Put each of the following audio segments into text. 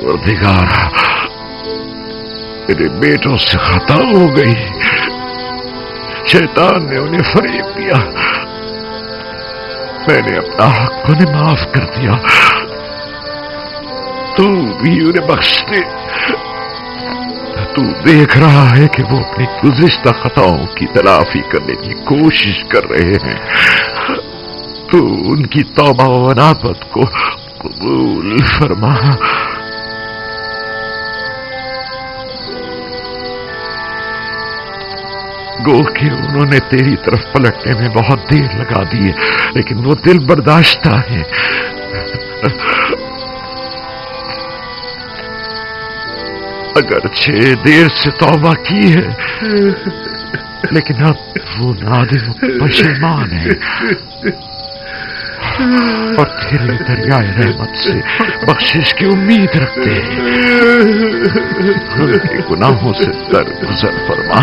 परवरदिगारा, मेरे बेटों से खता हो गई। शैतान ने उन्हें फरेब दिया। मैंने अपना हक उन्हें माफ कर दिया। तू भी उन्हें बख्श दे। तू देख रहा है कि वो अपनी गुज़िश्ता खताओं की तलाफी करने की कोशिश कर रहे हैं। तू उनकी तौबा व अनाबत को कबूल फरमा। गो कि उन्होंने तेरी तरफ पलटने में बहुत देर लगा दी है, लेकिन वो दिल बर्दाश्ता है। अगरचे देर से तौबा की है, लेकिन अब वो नादिम पशेमान है और तेरे दरियाए रहमत से बख्शिश की उम्मीद रखते हैं। उनके गुनाहों से दरगुजर फरमा।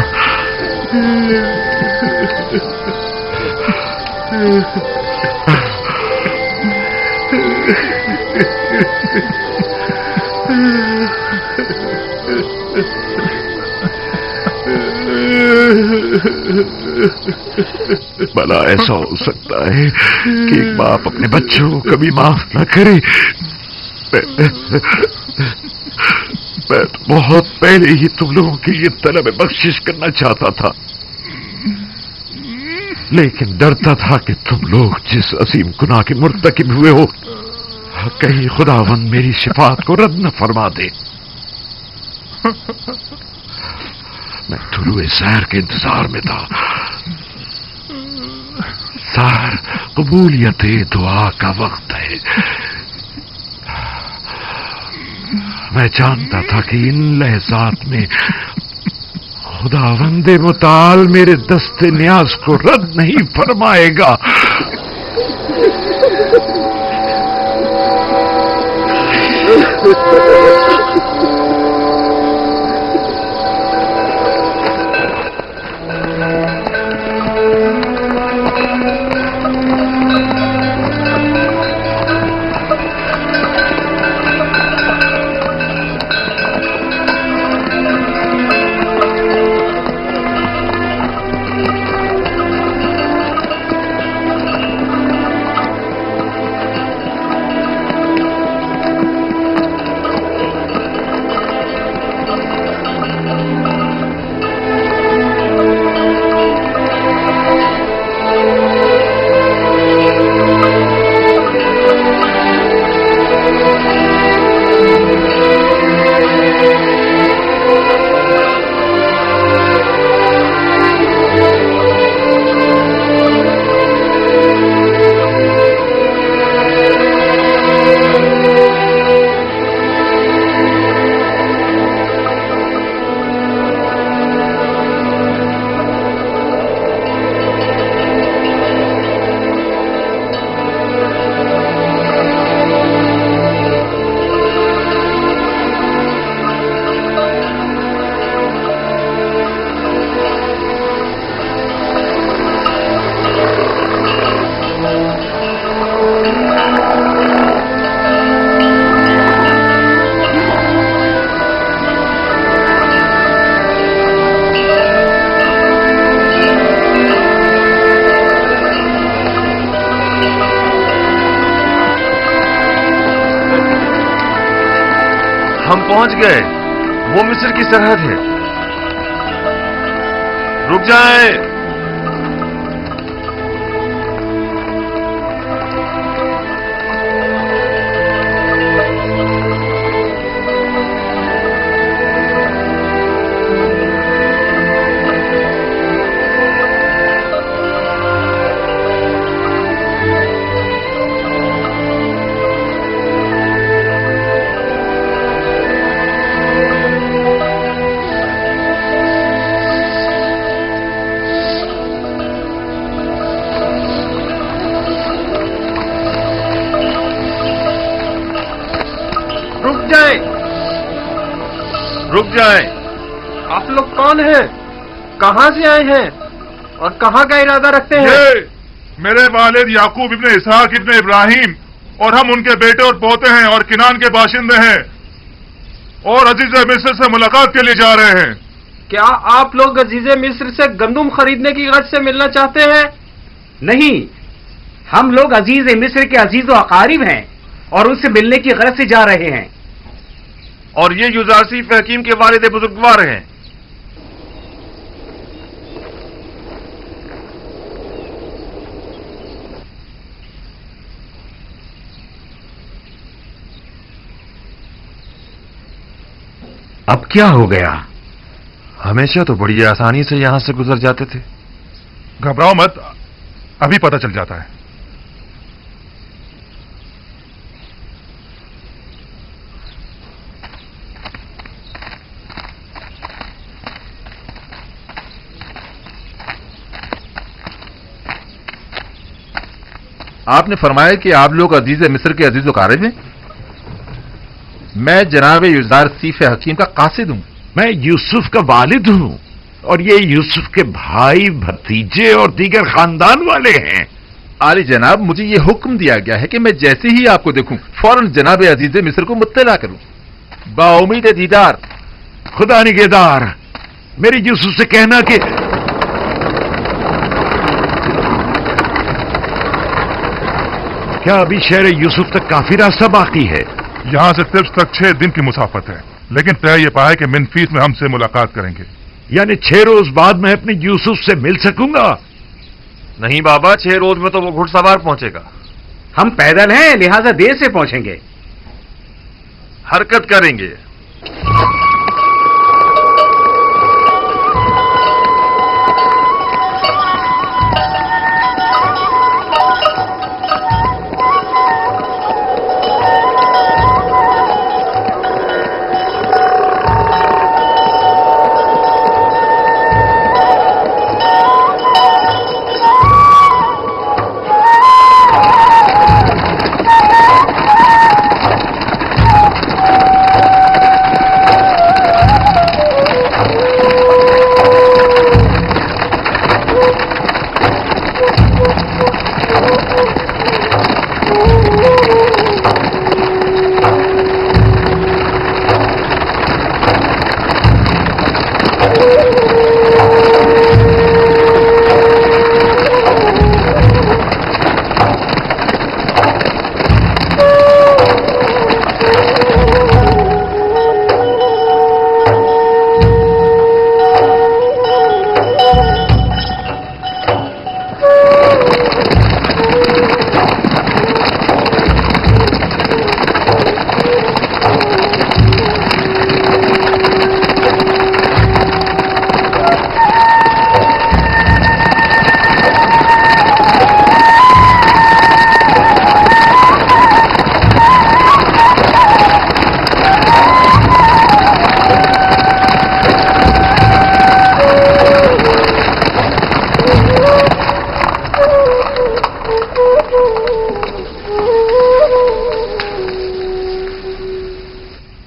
भला ऐसा हो सकता है कि एक बाप अपने बच्चों को कभी माफ न करे? मैं तो बहुत पहले ही तुम लोगों के लिए तलब बख्शिश करना चाहता था, लेकिन डरता था कि तुम लोग जिस असीम गुनाह के मुर्तकिब हुए हो, कहीं खुदावंद मेरी शिफात को रद्द न फरमा दे। मैं तुलुए सहर के इंतजार में था। सहर कबूलियत दुआ का वक्त है। मैं जानता था कि इन लहजात में खुदावंदे मुताल मेरे दस्ते न्याज को रद्द नहीं फरमाएगा। हम पहुंच गए। वो मिस्र की सरहद है। रुक जाएं। रुक जाए। आप लोग कौन हैं? कहां से आए हैं और कहां का इरादा रखते हैं? ये मेरे वालिद याकूब इब्ने इसहाक इब्ने इब्राहिम और हम उनके बेटे और पोते हैं और किनान के बाशिंदे हैं। और अजीज मिस्र से मुलाकात के लिए जा रहे हैं। क्या आप लोग अजीज मिस्र से गंदुम खरीदने की गर्ज से मिलना चाहते हैं? नहीं, हम लोग अजीज मिस्र के अजीज व अकारिब हैं और उनसे मिलने की गरज से जा रहे हैं। और ये युजारसीफ हकीम के वालिद बुजुर्गवार हैं। अब क्या हो गया? हमेशा तो बड़ी आसानी से यहां से गुजर जाते थे। घबराओ मत, अभी पता चल जाता है। आपने फरमाया कि आप लोग अजीज मिस्र के अजीज वकारिब हैं। मैं जनाब युजार सीफ हकीम का कासिद हूं। मैं यूसुफ का वालिद हूं और ये यूसुफ के भाई, भतीजे और दीगर खानदान वाले हैं। आली जनाब, मुझे ये हुक्म दिया गया है कि मैं जैसे ही आपको देखूं फौरन जनाब अजीज मिस्र को मुत्तला करूं। बाउमीद दीदार। खुदा निगहदार, मेरी यूसुफ से कहना कि क्या अभी शहर यूसुफ तक काफी रास्ता बाकी है? यहां से तिब्स तक 6 दिन की मुसाफत है, लेकिन तय ये पाया कि मिनफीस में हमसे मुलाकात करेंगे। यानी 6 रोज बाद मैं अपने यूसुफ से मिल सकूंगा? नहीं बाबा, 6 रोज में तो वो घुड़सवार पहुंचेगा। हम पैदल हैं, लिहाजा देर से पहुंचेंगे। हरकत करेंगे।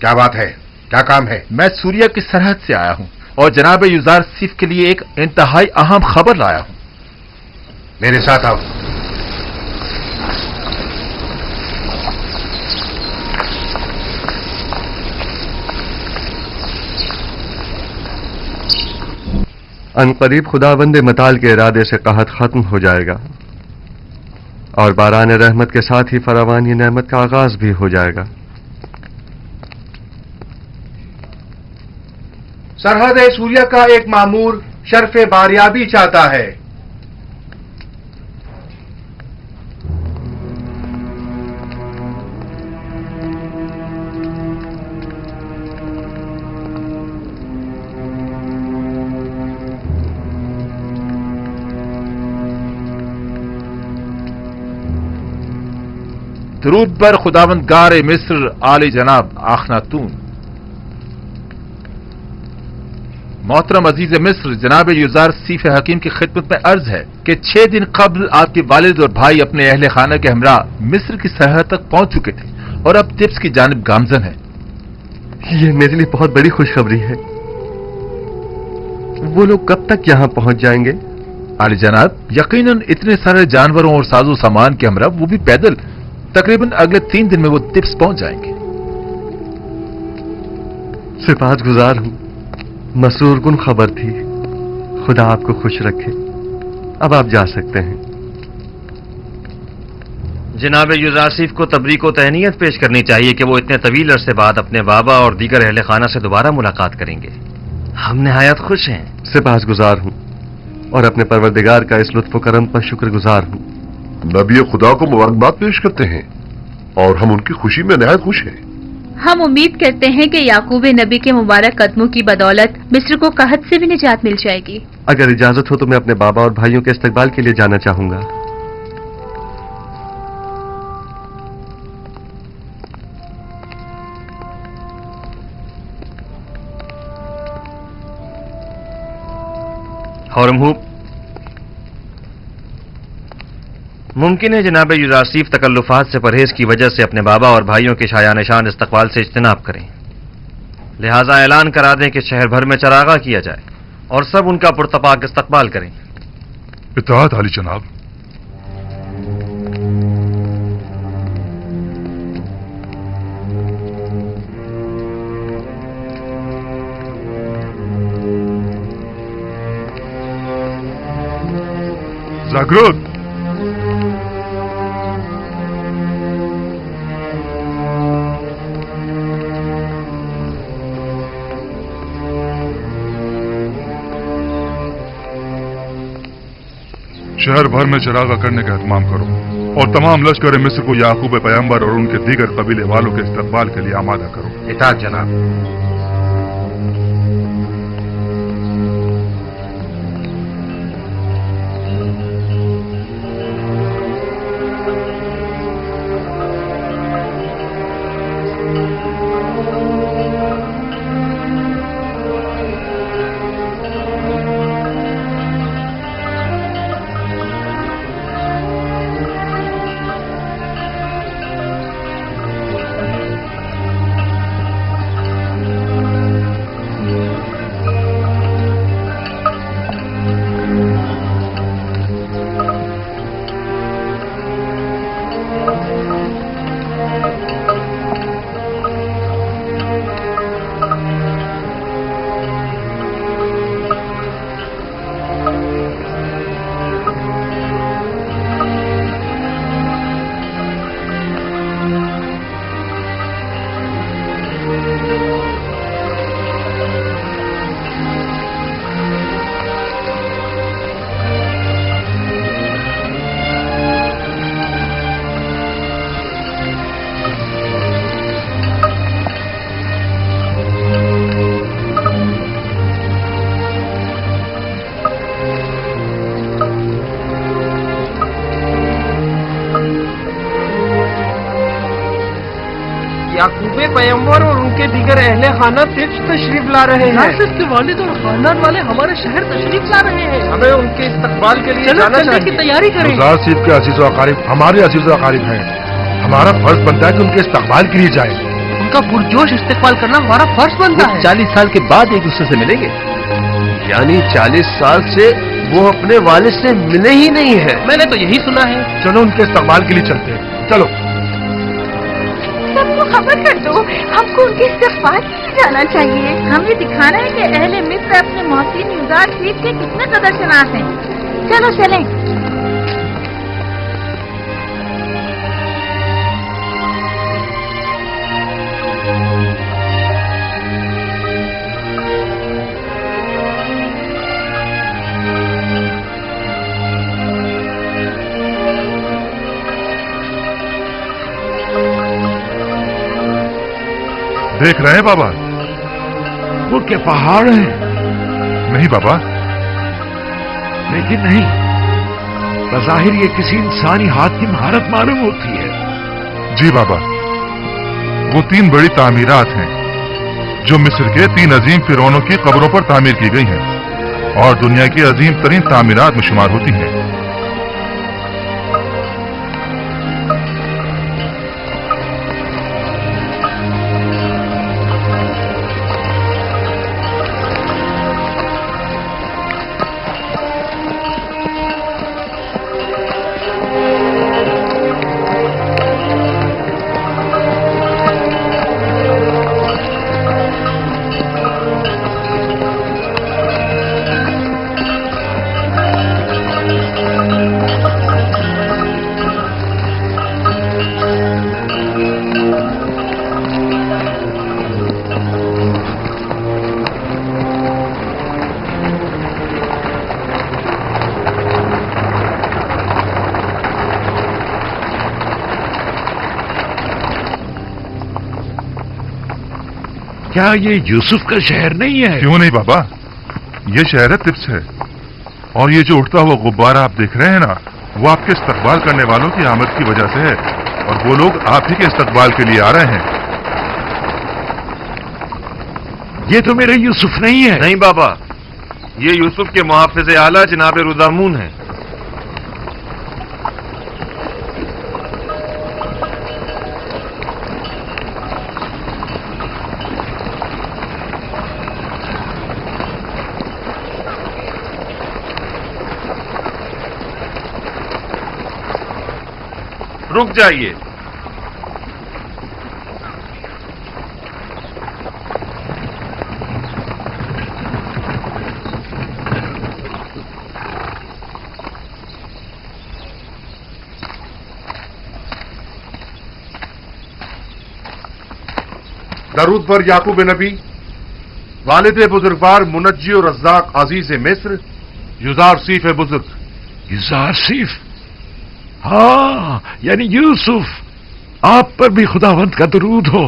क्या बात है? क्या काम है? मैं सूरिया की सरहद से आया हूं और जनाब युजार सीफ के लिए एक इंतहाई अहम खबर लाया हूं। मेरे साथ आओ। अनकरीब खुदाबंद मताल के इरादे से कहत खत्म हो जाएगा और बारान रहमत के साथ ही फरावानी नेमत का आगाज भी हो जाएगा। सरहद सूर्या का एक मामूर शर्फ बारियाबी चाहता है। दरूद पर खुदावंद गार मिस्र आली जनाब आखनातून। मोहतरम अजीज मिस्र, जनाब युजार सीफ हकीम की खिदमत में अर्ज है कि 6 दिन कबल आपके वालिद और भाई अपने अहले खाना के हमरा मिस्र की सरहद तक पहुंच चुके थे और अब तिब्स की जानिब गामजन है। ये मेरे लिए बहुत बड़ी खुशखबरी है। वो लोग कब तक यहां पहुंच जाएंगे? आली जनाब, यकीनन इतने सारे जानवरों और साजो सामान के हमरा, वो भी पैदल, तकरीबन अगले 3 दिन में वो तिब्स पहुंच जाएंगे। सिपाहगुजार हूं, मसरूर कुन खबर थी। खुदा आपको खुश रखे। अब आप जा सकते हैं। जनाब युजासिफ को तबरीक व तहनीयत पेश करनी चाहिए कि वो इतने तवील अरसे बाद अपने बाबा और दीगर अहले खाना से दोबारा मुलाकात करेंगे। हम निहायत खुश हैं। सिपाहगुजार हूं और अपने परवरदिगार का इस लुत्फ करम पर शुक्रगुजार हूं। नबी खुदा को मुबारकबाद पेश करते हैं और हम उनकी खुशी में निहायत खुश हैं। हम उम्मीद करते हैं कि याकूब नबी के मुबारक कदमों की बदौलत मिस्र को कहत से भी निजात मिल जाएगी। अगर इजाजत हो तो मैं अपने बाबा और भाइयों के इस्तकबाल के लिए जाना चाहूंगा। हौरमहूब, मुमकिन है जनाब युजासिफ तकल्लुफात से परहेज की वजह से अपने बाबा और भाइयों के शायानिशान इस्तकबाल से इज्तनाब करें। लिहाजा ऐलान करा दें कि शहर भर में चरागा किया जाए और सब उनका पुरतपाक इस्तकबाल करें। इत्तेहाद आली जनाब। जागरूक। शहर भर में चरागा करने का एहतमाम करो और तमाम लश्कर मिस्र को याकूब पैगंबर और उनके दीगर कबीले वालों के इस्तकबाल के लिए आमादा करो। इताअत जनाब। याकूबे पैगंबर और उनके दीगर अहले खाना तिज तशरीफ ला रहे हैं। नासिर के वालिद और खानदान वाले हमारे शहर तशरीफ ला रहे हैं। हमें उनके इस्तकबाल के लिए जाना चलने की चाहिए। तैयारी करें। युजासिफ के अजीज व अकारिब हमारे अजीज व अकारिब हैं। हमारा फर्ज बनता है कि उनके इस्तकबाल के लिए जाए। उनका पुरजोश इस्तकबाल करना हमारा फर्ज बनता है। 40 साल के बाद एक दूसरे से मिलेंगे। यानी 40 साल से वो अपने वालिद से मिले ही नहीं है। मैंने तो यही सुना है। चलो उनके इस्तकबाल के लिए चलते हैं। चलो सबको खबर कर दो, हमको उनके इस्तकबाल के लिए जाना चाहिए। हमें दिखाना है कि अहले मिस्र अपने मोहसिन युजासिफ के कितने कदर शनास हैं। चलो चलें। देख रहे हैं बाबा? वो क्या पहाड़ है? नहीं बाबा। लेकिन नहीं, बज़ाहिर ये किसी इंसानी हाथ की महारत मालूम होती है। जी बाबा, वो 3 बड़ी तामीरात हैं जो मिस्र के 3 अजीम फिरौनों की कब्रों पर तामीर की गई हैं और दुनिया की अजीम तरीन तामीरात में शुमार होती हैं। क्या ये यूसुफ का शहर नहीं है? क्यों नहीं बाबा, ये शहर है तिब्स है। और ये जो उड़ता हुआ गुब्बारा आप देख रहे हैं ना, वो आपके इस्तकबाल करने वालों की आमद की वजह से है, और वो लोग आप ही के इस्तकबाल के लिए आ रहे हैं। ये तो मेरा यूसुफ नहीं है। नहीं बाबा, ये यूसुफ के मुहाफिज आला जनाब रुदामून है। रुक जाइए। दरूद पर याकूब नबी, वालिद बुजुर्गवार मुनज्जी और रज़्ज़ाक अजीज मिस्र, युजार सीफ बुजुर्ग। युजार सीफ? हाँ, यानी यूसुफ, आप पर भी खुदावंत का दरूद हो।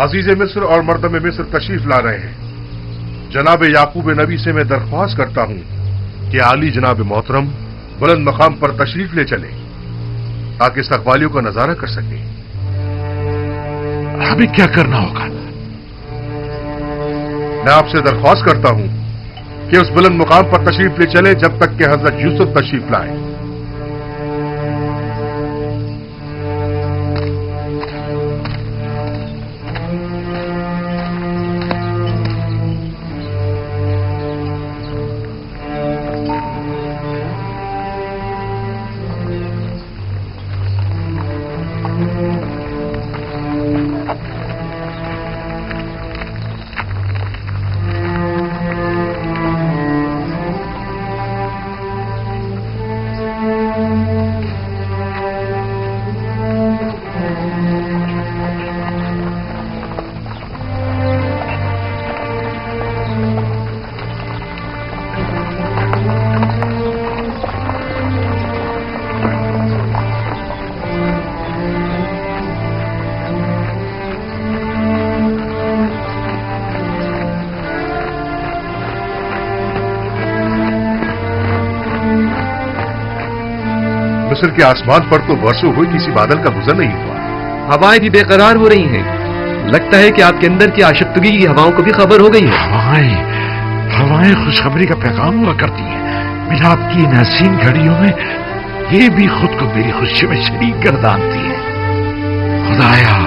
अजीज मिस्र और मर्दम मिस्र तशरीफ ला रहे हैं। जनाब याकूब नबी से मैं दरख्वास्त करता हूं कि आली जनाब मोहतरम बुलंद मकाम पर तशरीफ ले चले ताकि इस्तकबालियों का नजारा कर सके। हमें क्या करना होगा? मैं आपसे दरख्वास्त करता हूं कि उस बुलंद मुकाम पर तशरीफ ले चले जब तक कि हजरत यूसुफ तशरीफ लाए। मिस्र के आसमान पर तो वर्षों हुई किसी बादल का गुजर नहीं हुआ। हवाएं भी बेकरार हो रही हैं। लगता है कि आपके अंदर की आशक्तगी की हवाओं को भी खबर हो गई है। हवाएं खुशखबरी का पैगाम हुआ करती हैं। मिलाप की इन हसीन घड़ियों में ये भी खुद को मेरी खुशी में शरीक गर्दानती है। खुदाया,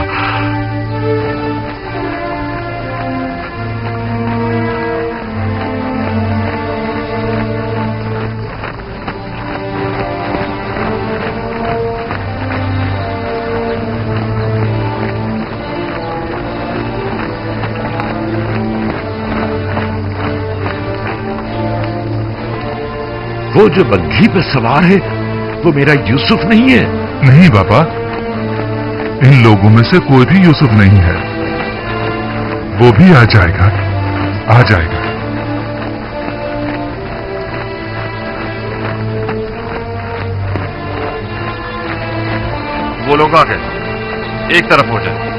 वो जो बग्घी पर सवार है वो मेरा यूसुफ नहीं है। नहीं बाबा, इन लोगों में से कोई भी यूसुफ नहीं है। वो भी आ जाएगा, आ जाएगा। वो लोग आ गए, एक तरफ हो जाए।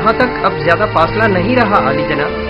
यहाँ तक अब ज्यादा फासला नहीं रहा आली जनाब।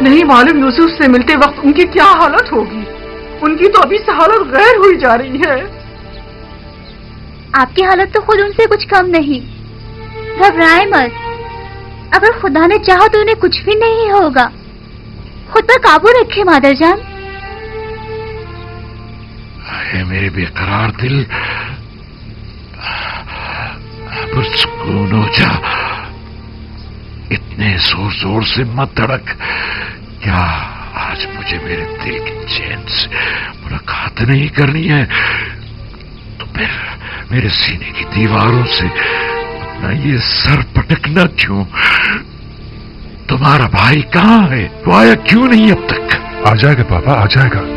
नहीं मालूम यूसुफ से मिलते वक्त उनकी क्या हालत होगी। उनकी तो अभी से हालत गैर हुई जा रही है। आपकी हालत तो खुद उनसे कुछ कम नहीं। घबराए मत, अगर खुदा ने चाहा तो उन्हें कुछ भी नहीं होगा। खुद पर काबू रखे मादर जान। मेरे बेकरार दिल पुरसकून हो जा। इतने जोर जोर से मत धड़क। क्या आज मुझे मेरे दिल के चैन से मुलाकात नहीं करनी है तो फिर मेरे सीने की दीवारों से अपना ये सर पटकना क्यों? तुम्हारा भाई कहाँ है? वो आया क्यों नहीं अब तक? आ जाएगा पापा, आ जाएगा।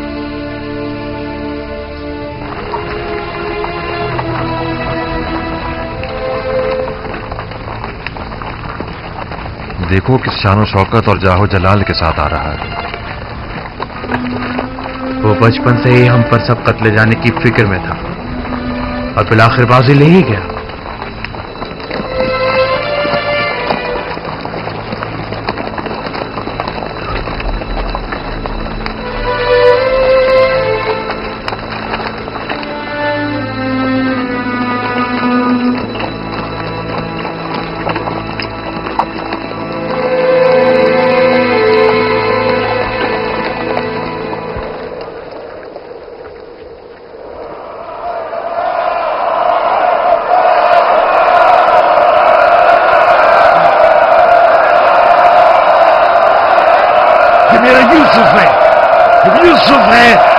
देखो किस शानो शौकत और जाहो जलाल के साथ आ रहा है। वो बचपन से ही हम पर सब कत्ले जाने की फिक्र में था और फिर आखिर बाजी ले ही गया। मेरा यूसुफ है, यूसुफ है।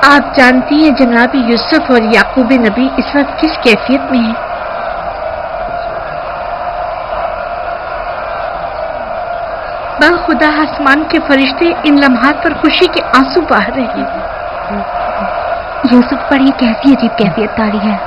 आप जानती हैं जनाब यूसुफ और याकूब नबी इस वक्त किस कैफियत में हैं। खुदा आसमान के फरिश्ते इन लम्हात पर खुशी के आंसू बहा रहे हैं। यूसुफ पर ये कैसी अजीब कैफियत तारी है।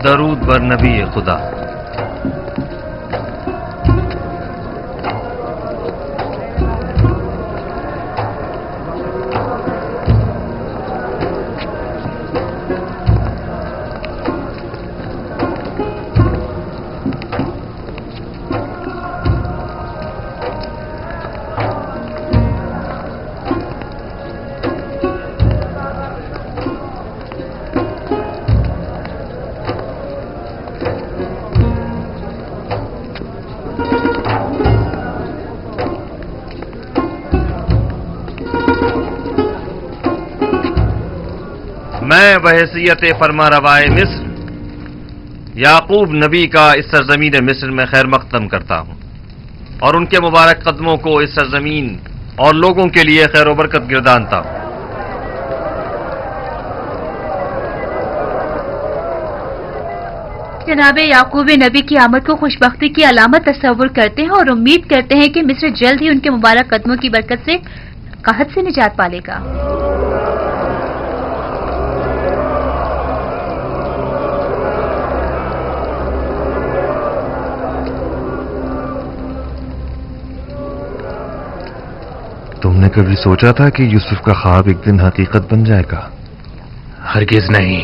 दरूद बर नबी खुदा। मैं बहैसियत फरमारवाए मिस्र याकूब नबी का इस सरजमीन मिस्र में खैर मकदम करता हूं और उनके मुबारक कदमों को इस सरजमीन और लोगों के लिए खैर व बरकत गिरदानता हूं। जनाबे याकूब नबी की आमद को खुशबख्ती की अलामत तस्वुर करते हैं और उम्मीद करते हैं कि मिस्र जल्द ही उनके मुबारक कदमों की बरकत से कहत से निजात पालेगा। तुमने कभी सोचा था कि यूसुफ का ख्वाब एक दिन हकीकत बन जाएगा? हरगिज नहीं।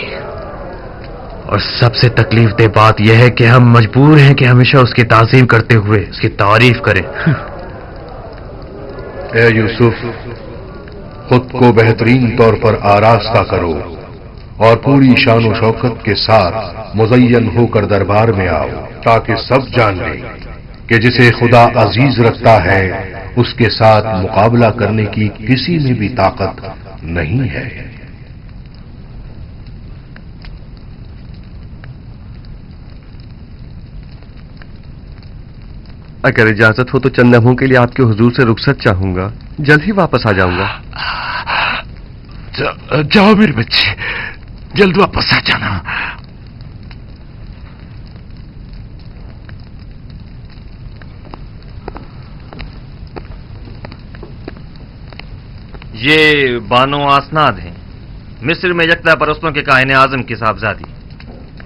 और सबसे तकलीफ दे बात यह है कि हम मजबूर हैं कि हमेशा उसकी ताज़ीम करते हुए उसकी तारीफ करें। ए यूसुफ, खुद को बेहतरीन तौर पर आरास्ता करो और पूरी शान व शौकत के साथ मुज़य्यन होकर दरबार में आओ, ताकि सब जान लें कि जिसे खुदा अजीज रखता है उसके साथ मुकाबला करने की किसी में भी ताकत नहीं है। अगर इजाजत हो तो चंद लम्हों के लिए आपके हुजूर से रुखसत चाहूंगा, जल्द ही वापस आ जाऊंगा। जाओ मेरे बच्चे, जल्द वापस आ जाना। ये बानो आसनाद हैं, मिस्र में यकता परस्तों के काहिने आजम की साहबजादी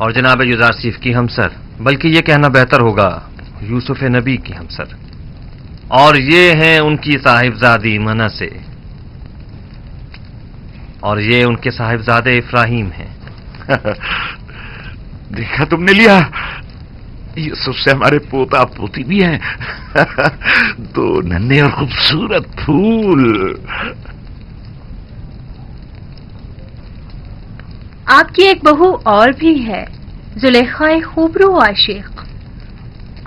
और जनाब युजारसीफ की हमसर, बल्कि ये कहना बेहतर होगा यूसुफ नबी की हमसर, और ये हैं उनकी साहिबजादी मनसे, और ये उनके साहिबजादे इफ्राहिम हैं। देखा तुमने लिया, यूसुफ से हमारे पोता पोती भी हैं। दो नन्हे और खूबसूरत फूल। आपकी एक बहू और भी है, जुलेखा खूबरू आशिक।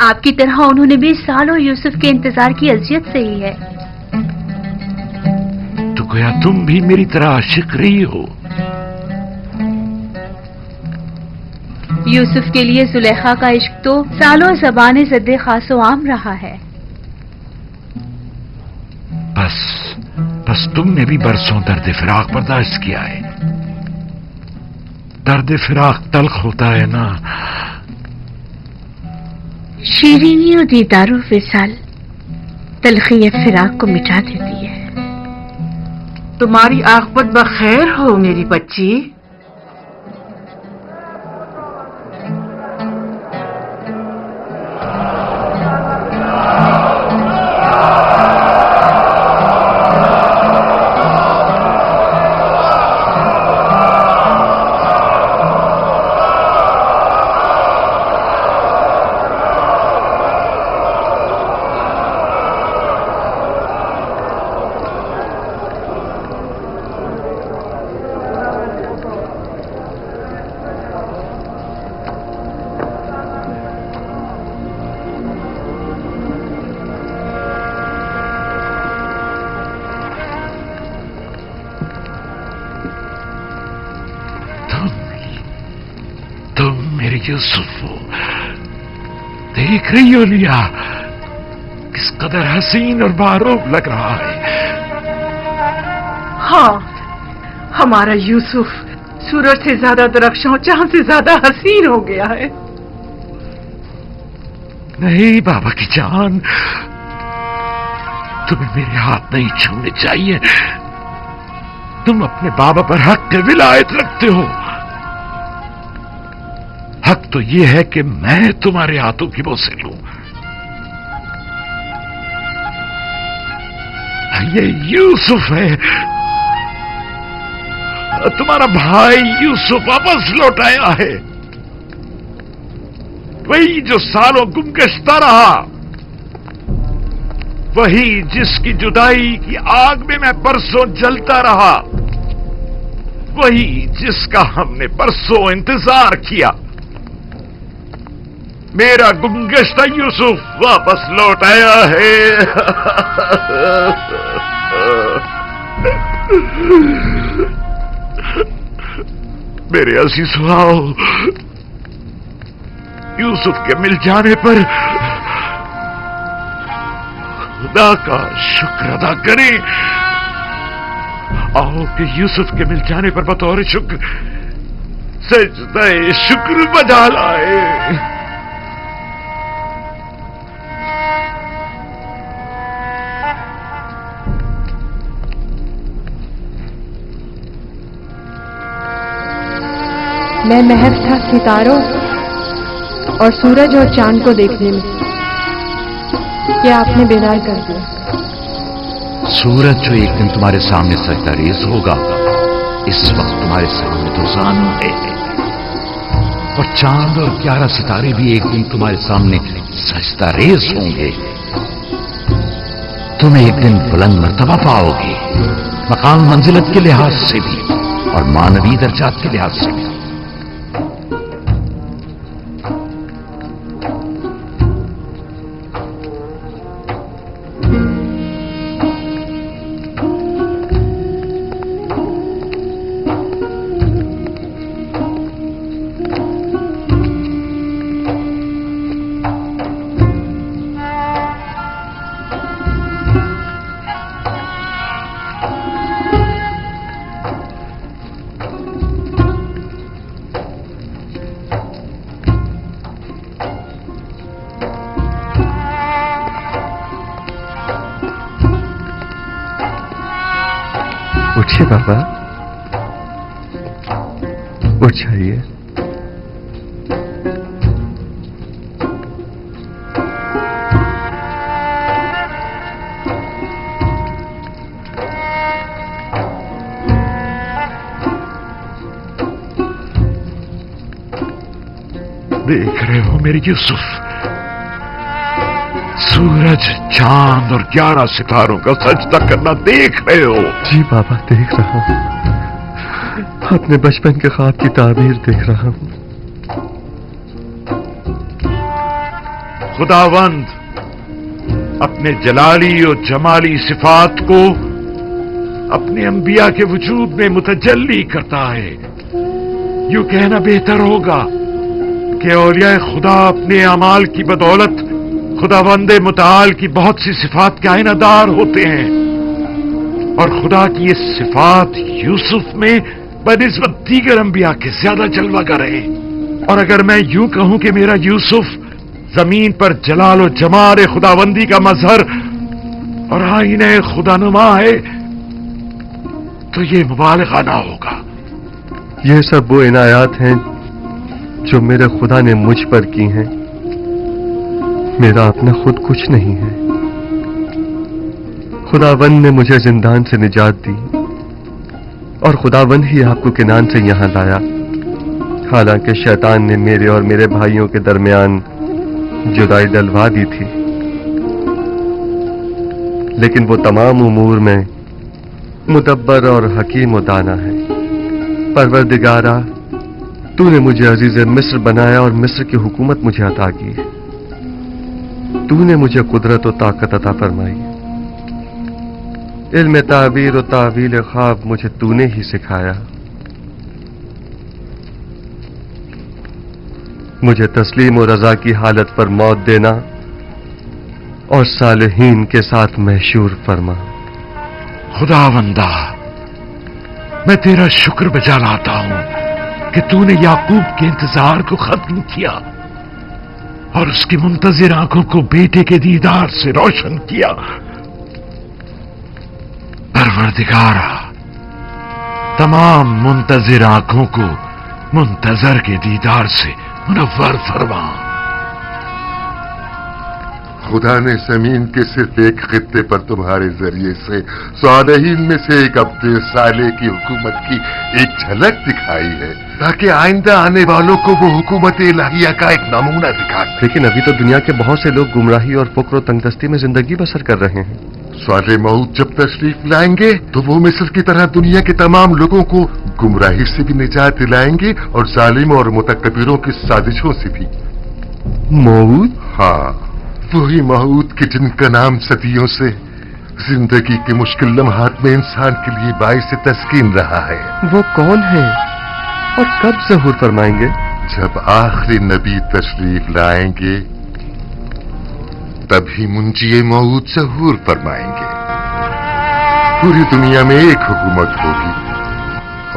आपकी तरह उन्होंने भी सालों यूसुफ के इंतजार की अजियत सही है। तो क्या तुम भी मेरी तरह आशिक रही हो? यूसुफ के लिए जुलेखा का इश्क तो सालों ज़बान ज़द्दे खासो आम रहा है। बस तुमने भी बरसों दर्द फिराक बर्दाश्त किया है। दर्द फिराक तल्ख होता है ना। शीरीनी और दीदारो विसाल तलखी फिराक को मिटा देती है। तुम्हारी आखिरत बखैर हो मेरी बच्ची। यूसुफ हो, देख रही हो लिया किस कदर हसीन और बारूब लग रहा है। हाँ, हमारा यूसुफ सूरज से ज्यादा दरख्शां, चांद से ज्यादा हसीन हो गया है। नहीं बाबा की जान, तुम्हें मेरे हाथ नहीं छूने चाहिए। तुम अपने बाबा पर हक के विलायत रखते हो। हक तो यह है कि मैं तुम्हारे हाथों की वो से लूं। ये यूसुफ है, तुम्हारा भाई यूसुफ वापस लौट आया है। वही जो सालों गुमगश्ता रहा, वही जिसकी जुदाई की आग में मैं परसों जलता रहा, वही जिसका हमने परसों इंतजार किया। मेरा गुमगश्ता यूसुफ वापस लौट आया है। मेरे अजीजों, आओ यूसुफ के मिल जाने पर खुदा का शुक्र अदा करें। आओ कि यूसुफ के मिल जाने पर बतौर शुक्र सजदे शुक्र बजा लाए। मैं महव था सितारों और सूरज और चांद को देखने में, क्या आपने बेदार कर दिया। सूरज जो एक दिन तुम्हारे सामने सजदा रेज होगा, इस वक्त तुम्हारे सामने तो जानो है, और चांद और 11 सितारे भी एक दिन तुम्हारे सामने सजदा रेज होंगे। तुम एक दिन बुलंद मर्तबा पाओगे, मकाम मंजिलत के लिहाज से भी और मानवी दर्जात के लिहाज से भी। उठिए बाबा, उठ जाइए। देख रहे हो मेरे यूसुफ, सूरज, चांद और 11 सितारों का सजदा करना देख रहे हो? जी बाबा, देख रहा हूं। अपने बचपन के ख्वाब की ताबीर देख रहा हूं। खुदावंद अपने जलाली और जमाली सिफात को अपने अंबिया के वजूद में मुतजल्ली करता है। यूं कहना बेहतर होगा कि औलिया खुदा अपने अमाल की बदौलत खुदावंदे मुताल की बहुत सी सिफात के आईनादार होते हैं, और खुदा की ये सिफात यूसुफ में बनिस्बत दीगर अंबिया के ज्यादा जलवागर है। और अगर मैं यूं कहूं कि मेरा यूसुफ जमीन पर जलाल और जमाल खुदावंदी का मजहर और आईने खुदानुमा है, तो ये मुबालगा ना होगा। ये सब वो इनायात हैं जो मेरे खुदा ने मुझ पर की हैं। मेरा अपना खुद कुछ नहीं है। खुदावंद ने मुझे जिंदान से निजात दी और खुदावंद ही आपको किनान से यहां लाया। हालांकि शैतान ने मेरे और मेरे भाइयों के दरमियान जुदाई डलवा दी थी, लेकिन वो तमाम उमूर में मुदब्बर और हकीम व दाना है। परवरदिगारा, तूने मुझे अजीज मिस्र बनाया और मिस्र की हुकूमत मुझे अता की। तूने मुझे कुदरत और ताकत अता फरमाई। इल्म ताबीर और तावील ख्वाब मुझे तूने ही सिखाया। मुझे तस्लीम और रजा की हालत पर मौत देना और सालिहीन के साथ महशूर फरमा। खुदावंदा, मैं तेरा शुक्र बजा लाता हूं कि तूने याकूब के इंतजार को खत्म किया और उसकी मुंतजिर आंखों को बेटे के दीदार से रोशन किया। परवरदिगारा, तमाम मुंतजिर आंखों को मुंतजर के दीदार से मुनव्वर फरमा। खुदा ने जमीन के सिर्फ एक खित्ते पर तुम्हारे जरिए से सालेहीन में से एक अब्दे साले की हुकूमत की एक झलक दिखाई है, ताकि आइंदा आने वालों को वो हुकूमत इलाहिया का एक नमूना दिखा सके। लेकिन अभी तो दुनिया के बहुत से लोग गुमराही और फुक्र और तंगदस्ती में जिंदगी बसर कर रहे हैं। साले मऊद जब तशरीफ लाएंगे तो वो मिस्र की तरह दुनिया के तमाम लोगों को गुमराही से भी निजात दिलाएंगे और जालिम और मुतकब्बिरों की साजिशों से भी। मऊद? हाँ, वही मऊद के जिनका नाम सदियों से जिंदगी के मुश्किल लम्हात में इंसान के लिए बाइस तस्कीन रहा है। वो कौन है? और कब ज़हूर फरमाएंगे? जब आखिरी नबी तशरीफ लाएंगे तभी मुंजिए मऊद ज़हूर फरमाएंगे। पूरी दुनिया में एक हुकूमत होगी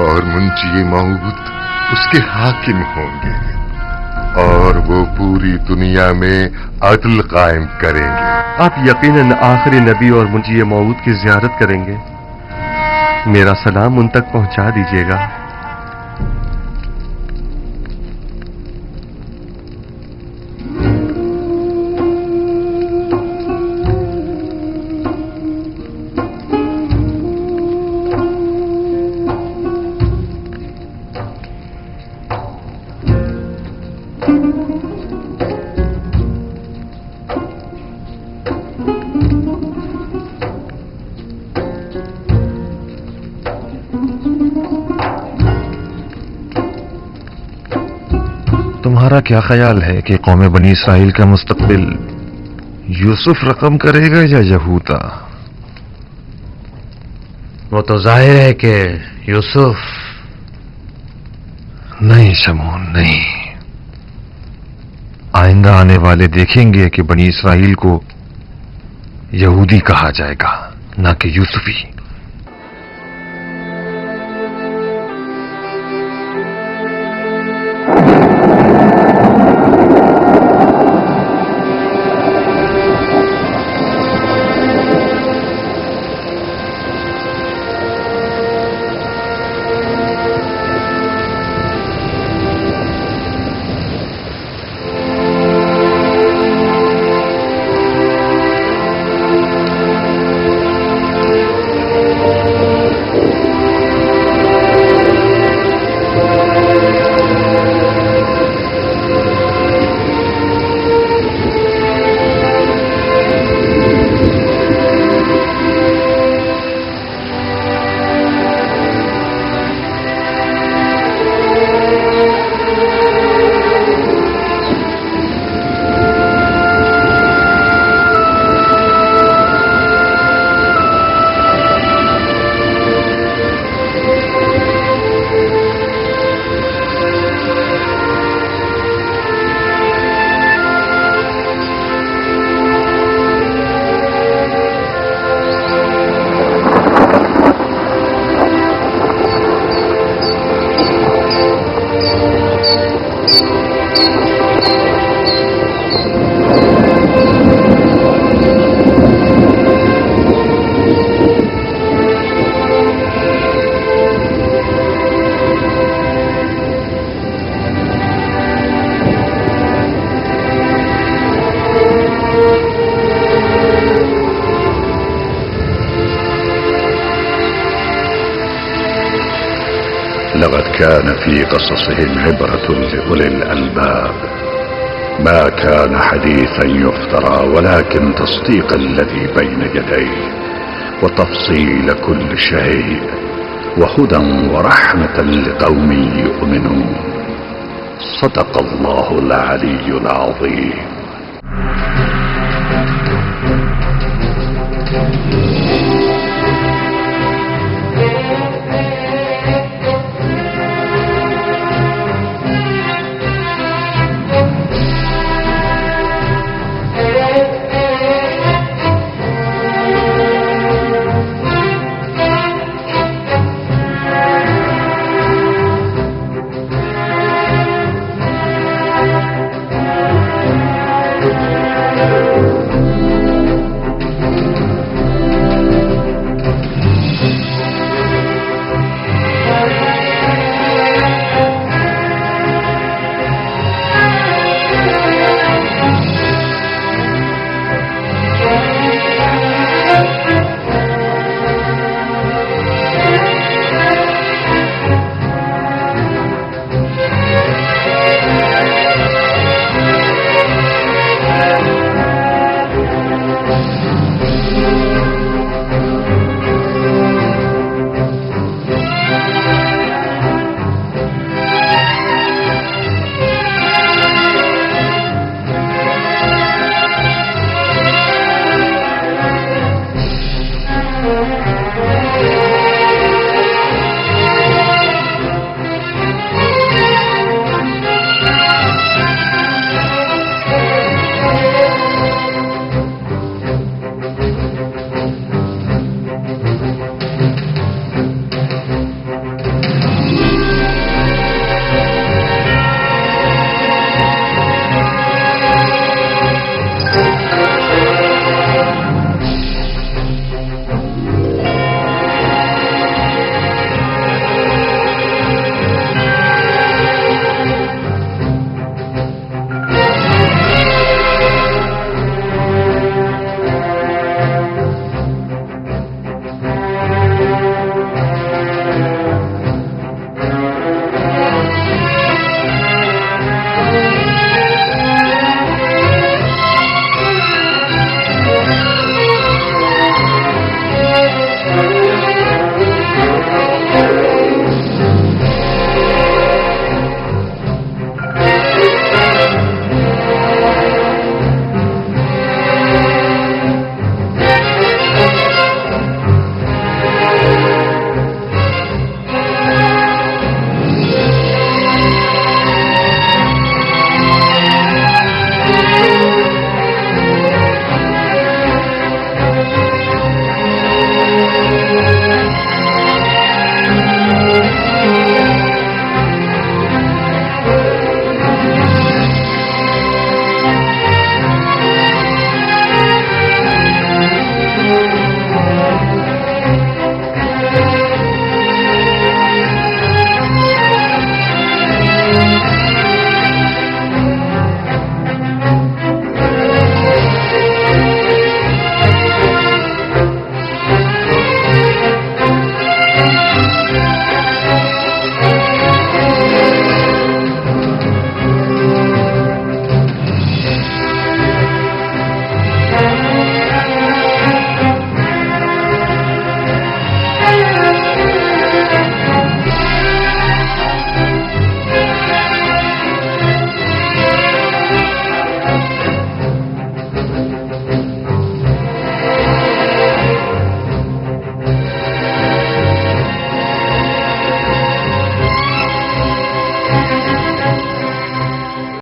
और मुंजिए मऊद उसके हाकिम होंगे और वो पूरी दुनिया में अदल कायम करेंगे। आप यकीनन आखिरी नबी और मुंजिए मऊद की ज़ियारत करेंगे। मेरा सलाम उन तक पहुंचा दीजिएगा। तुम्हारा क्या ख्याल है कि कौम बनी इसराइल का मुस्तकबिल यूसुफ रकम करेगा या यहूदा? वो तो जाहिर है कि यूसुफ। नहीं शमून, नहीं। आइंदा आने वाले देखेंगे कि बनी इसराइल को यहूदी कहा जाएगा, ना कि यूसुफी। لقد كان في قصصهم عبرة لأولي الألباب ما كان حديثا يفترى ولكن تصديق الذي بين يديه وتفصيل كل شيء وهدى ورحمة لقوم يؤمنون. صدق الله العلي العظيم.